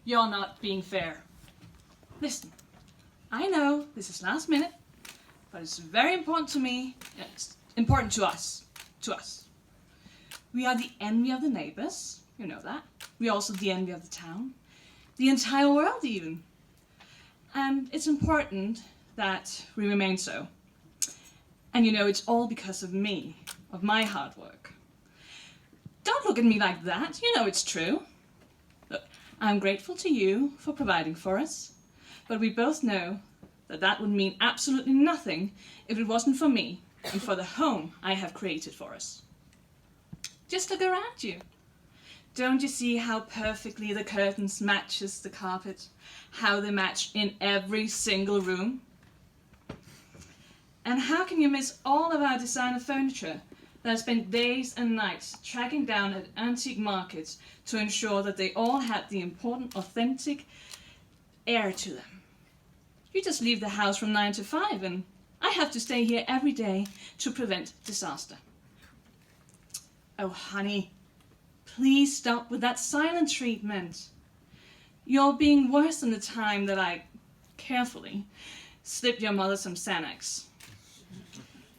You're not being fair. Listen, I know this is last minute, but it's very important to me. It's important to us. We are the envy of the neighbors, you know that. We are also the envy of the town, the entire world even. And it's important that we remain so. And you know, it's all because of me, of my hard work. Don't look at me like that, you know it's true. Look, I'm grateful to you for providing for us, but we both know that that would mean absolutely nothing if it wasn't for me and for the home I have created for us. Just look around you. Don't you see how perfectly the curtains matches the carpet? How they match in every single room? And how can you miss all of our designer furniture that I spent days and nights tracking down at antique markets to ensure that they all had the important, authentic air to them? You just leave the house from 9 to 5 and I have to stay here every day to prevent disaster. Oh, honey, please stop with that silent treatment. You're being worse than the time that I carefully slipped your mother some Xanax.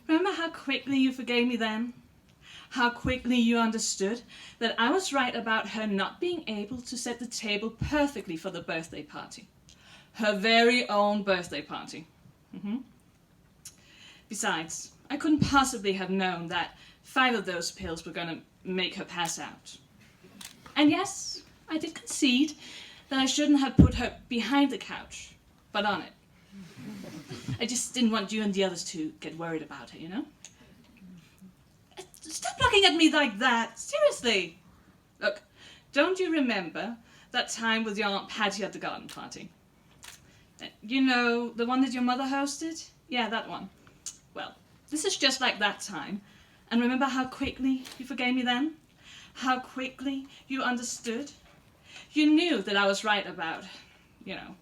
Remember how quickly you forgave me then? How quickly you understood that I was right about her not being able to set the table perfectly for the birthday party. Her very own birthday party. Besides, I couldn't possibly have known that 5 of those pills were going to make her pass out. And yes, I did concede that I shouldn't have put her behind the couch, but on it. I just didn't want you and the others to get worried about her, you know? Stop looking at me like that, seriously. Look, don't you remember that time with your Aunt Patty at the garden party? You know, the one that your mother hosted? Yeah, that one. Well, this is just like that time. And remember how quickly you forgave me then? How quickly you understood? You knew that I was right about, you know,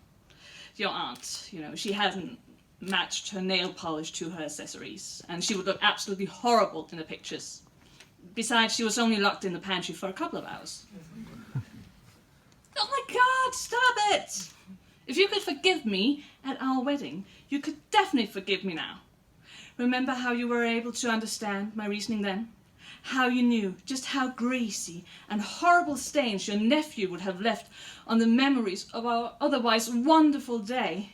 your aunt. You know, she hadn't matched her nail polish to her accessories, and she would look absolutely horrible in the pictures. Besides, she was only locked in the pantry for a couple of hours. Oh my God, stop it! If you could forgive me at our wedding, you could definitely forgive me now. Remember how you were able to understand my reasoning then? How you knew just how greasy and horrible stains your nephew would have left on the memories of our otherwise wonderful day.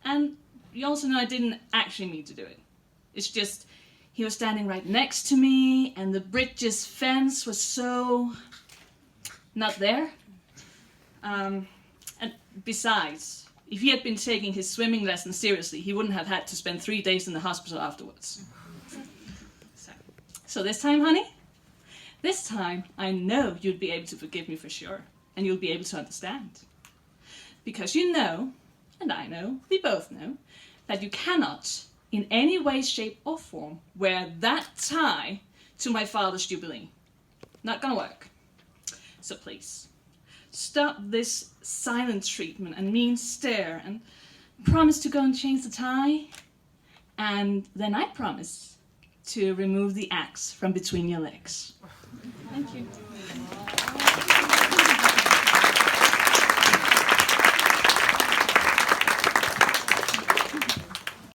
And you also know I didn't actually mean to do it. It's just he was standing right next to me and the bridge's fence was so not there. And besides, if he had been taking his swimming lesson seriously, he wouldn't have had to spend 3 days in the hospital afterwards. So this time, honey, this time I know you'd be able to forgive me for sure, and you'll be able to understand. Because you know, and I know, we both know, that you cannot, in any way, shape or form, wear that tie to my father's jubilee. Not gonna work. So please, stop this silent treatment and mean stare, and promise to go and change the tie, and then I promise to remove the axe from between your legs. Thank you.